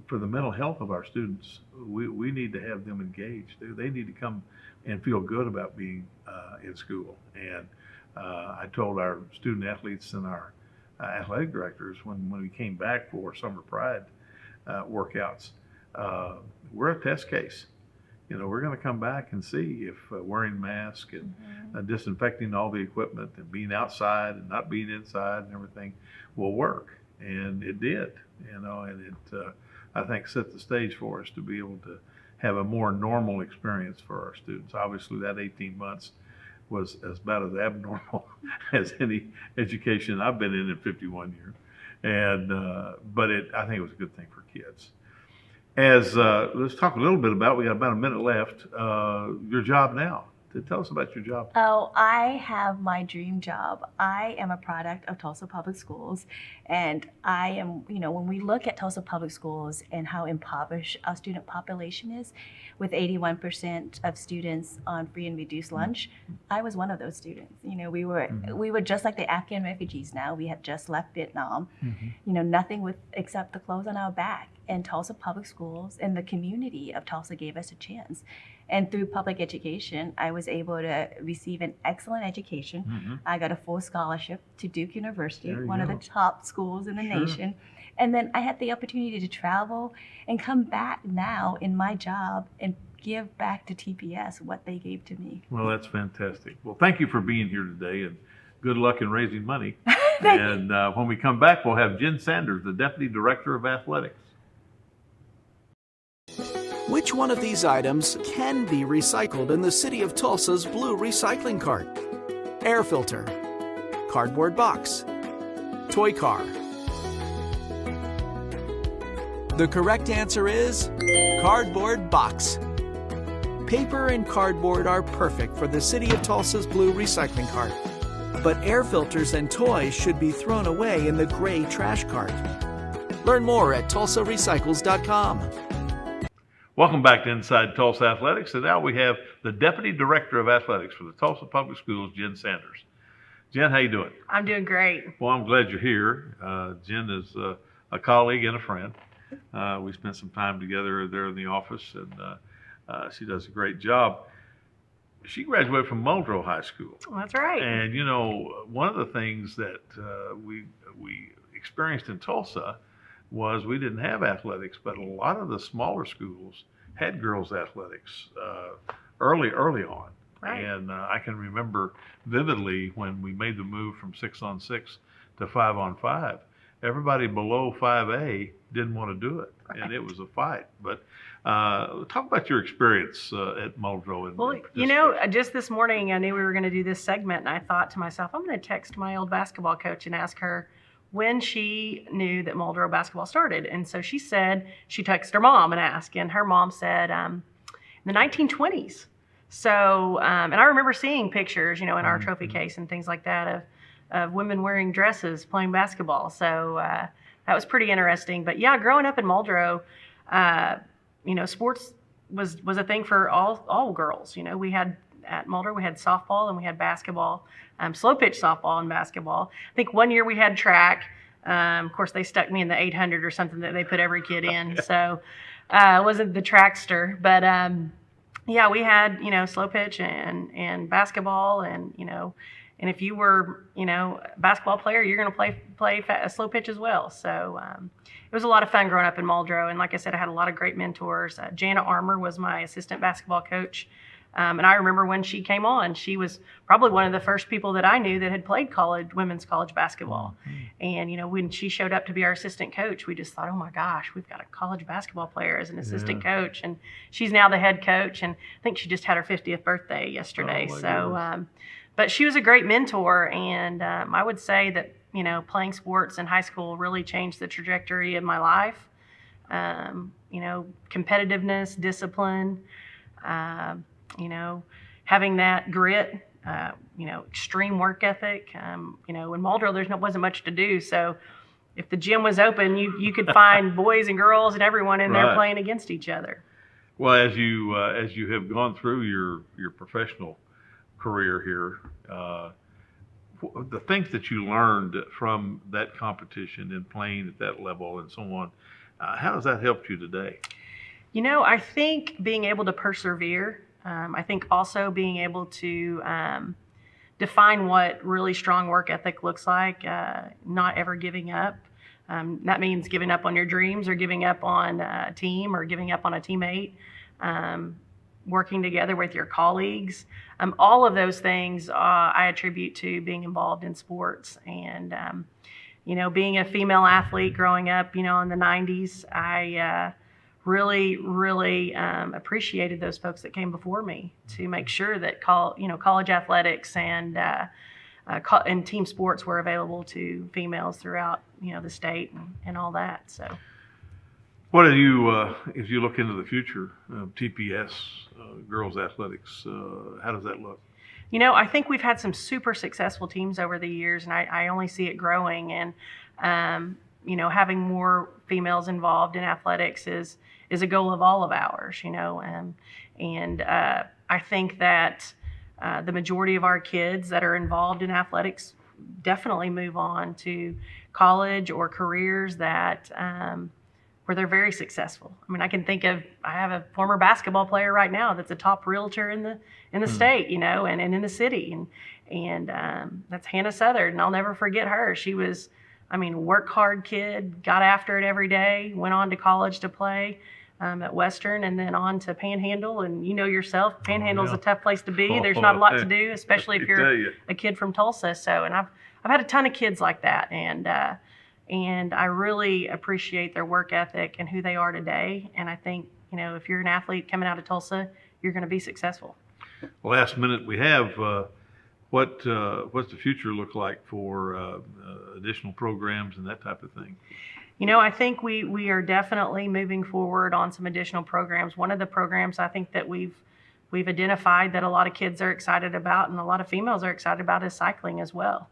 for the mental health of our students, we need to have them engaged. They need to come and feel good about being in school. And I told our student athletes and our athletic directors when we came back for Summer Pride workouts, we're a test case. We're going to come back and see if wearing masks and disinfecting all the equipment and being outside and not being inside and everything will work. And it did, and it, I think, set the stage for us to be able to have a more normal experience for our students. Obviously, that 18 months was about as abnormal as any education I've been in 51 years. And but I think it was a good thing for kids. Let's talk a little bit about, we got about a minute left, your job now. Tell us about your job. Oh, I have my dream job. I am a product of Tulsa Public Schools, and I am, when we look at Tulsa Public Schools and how impoverished our student population is, with 81% of students on free and reduced lunch, I was one of those students. We were just like the Afghan refugees now. We had just left Vietnam, nothing except the clothes on our back. And Tulsa Public Schools and the community of Tulsa gave us a chance. And through public education, I was able to receive an excellent education. I got a full scholarship to Duke University, one of the top schools in the nation. And then I had the opportunity to travel and come back now in my job and give back to TPS what they gave to me. Well, that's fantastic. Well, thank you for being here today, and good luck in raising money. And when we come back, we'll have Jen Sanders, the Deputy Director of Athletics. Which one of these items can be recycled in the city of Tulsa's blue recycling cart? Air filter, cardboard box, toy car. The correct answer is cardboard box. Paper and cardboard are perfect for the city of Tulsa's blue recycling cart, but air filters and toys should be thrown away in the gray trash cart. Learn more at tulsarecycles.com. Welcome back to Inside Tulsa Athletics, and now we have the Deputy Director of Athletics for the Tulsa Public Schools, Jen Sanders. Jen, how you doing? I'm doing great. Well, I'm glad you're here. Jen is a colleague and a friend. We spent some time together there in the office, and she does a great job. She graduated from Muldrow High School. That's right. And, one of the things that we experienced in Tulsa was we didn't have athletics, but a lot of the smaller schools had girls athletics early on. Right. And I can remember vividly when we made the move from 6-on-6 to 5-on-5. Everybody below 5A didn't want to do it, right. And it was a fight. But talk about your experience at Muldrow. Well, just this morning I knew we were going to do this segment, and I thought to myself, I'm going to text my old basketball coach and ask her when she knew that Muldrow basketball started. And so she said, she texted her mom and asked, and her mom said in the 1920s. So, and I remember seeing pictures, in our trophy case and things like that of women wearing dresses playing basketball. So that was pretty interesting. But yeah, growing up in Muldrow, sports was a thing for all girls. At Muldrow, we had softball and we had basketball, slow pitch softball and basketball. I think one year we had track. Of course, they stuck me in the 800 or something that they put every kid in. So it wasn't the trackster. But yeah, we had, slow pitch and basketball. And if you were, a basketball player, you're going to play slow pitch as well. So it was a lot of fun growing up in Muldrow. And like I said, I had a lot of great mentors. Jana Armour was my assistant basketball coach. And I remember when she came on, she was probably one of the first people that I knew that had played women's college basketball. Mm-hmm. And, when she showed up to be our assistant coach, we just thought, oh my gosh, we've got a college basketball player as an assistant coach. And she's now the head coach. And I think she just had her 50th birthday yesterday. But she was a great mentor. And I would say that, playing sports in high school really changed the trajectory of my life. Competitiveness, discipline, having that grit, extreme work ethic. In Muldrow, there wasn't much to do. So if the gym was open, you could find boys and girls and everyone in there playing against each other. Well, as you have gone through your professional career here, the things that you learned from that competition and playing at that level and so on, how has that helped you today? I think being able to persevere. I think also being able to define what really strong work ethic looks like, not ever giving up. That means giving up on your dreams or giving up on a team or giving up on a teammate, working together with your colleagues. All of those things I attribute to being involved in sports. And, being a female athlete growing up, in the 90s, I really appreciated those folks that came before me to make sure that college athletics and team sports were available to females throughout the state and all that. So, What do you, if you look into the future of TPS, girls athletics, how does that look? You know, I think we've had some super successful teams over the years, and I only see it growing. And you know, having more females involved in athletics is a goal of all of ours. You know, and I think that the majority of our kids that are involved in athletics definitely move on to college or careers that where they're very successful. I mean, I have a former basketball player right now that's a top realtor in the state, you know, and in the city, and that's Hannah Southard, and I'll never forget her. She was, I mean, work hard kid, got after it every day, went on to college to play at Western, and then on to Panhandle. And you know yourself, Panhandle's a tough place to be. There's not a lot to do, especially if you're a kid from Tulsa. So, and I've had a ton of kids like that, and I really appreciate their work ethic and who they are today. And I think, you know, if you're an athlete coming out of Tulsa, you're going to be successful. Last minute we have, what's the future look like for additional programs and that type of thing? You know, I think we are definitely moving forward on some additional programs. One of the programs I think that we've identified that a lot of kids are excited about and a lot of females are excited about is cycling as well.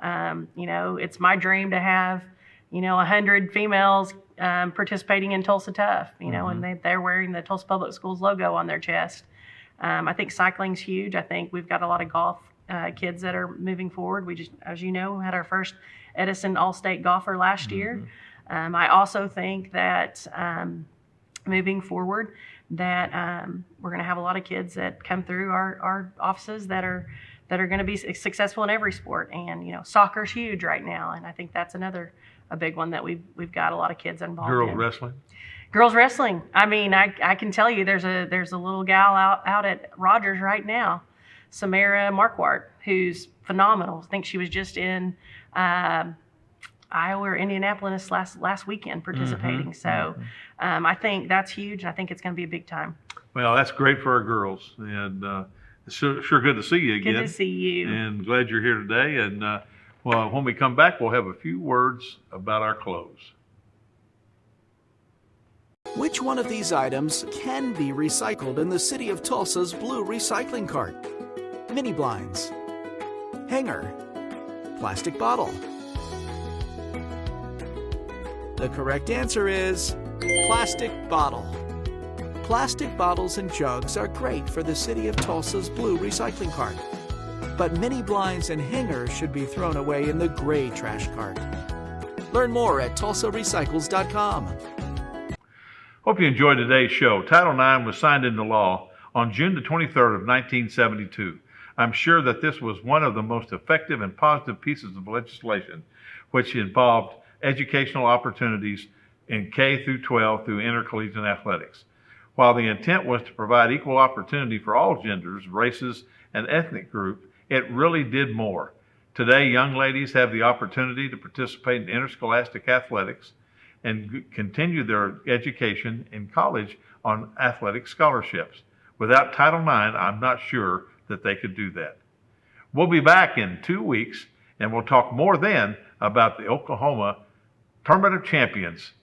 You know, it's my dream to have, you know, 100 females participating in Tulsa Tough, you know, and they're wearing the Tulsa Public Schools logo on their chest. I think cycling's huge. I think we've got a lot of golf kids that are moving forward. We just, as you know, had our first Edison All-State golfer last year. I also think that moving forward that we're going to have a lot of kids that come through our offices that are going to be successful in every sport. And, you know, soccer's huge right now. And I think that's a big one that we've got a lot of kids involved in. Girls wrestling? Girls wrestling. I mean, I can tell you there's a little gal out at Rogers right now, Samara Marquardt, who's phenomenal. I think she was just in Iowa or Indianapolis last weekend participating. So I think that's huge, and I think it's going to be a big time. Well, that's great for our girls, and it's sure good to see you again. Good to see you. And glad you're here today. And well, when we come back, we'll have a few words about our clothes. Which one of these items can be recycled in the city of Tulsa's blue recycling cart? Mini blinds, hanger, plastic bottle. The correct answer is plastic bottle. Plastic bottles and jugs are great for the city of Tulsa's blue recycling cart. But mini blinds and hangers should be thrown away in the gray trash cart. Learn more at tulsarecycles.com. Hope you enjoyed today's show. Title IX was signed into law on June the 23rd of 1972. I'm sure that this was one of the most effective and positive pieces of legislation which involved educational opportunities in K through 12 through intercollegiate athletics. While the intent was to provide equal opportunity for all genders, races, and ethnic groups, it really did more. Today, young ladies have the opportunity to participate in interscholastic athletics and continue their education in college on athletic scholarships. Without Title IX, I'm not sure that they could do that. We'll be back in 2 weeks, and we'll talk more then about the Oklahoma Tournament of Champions.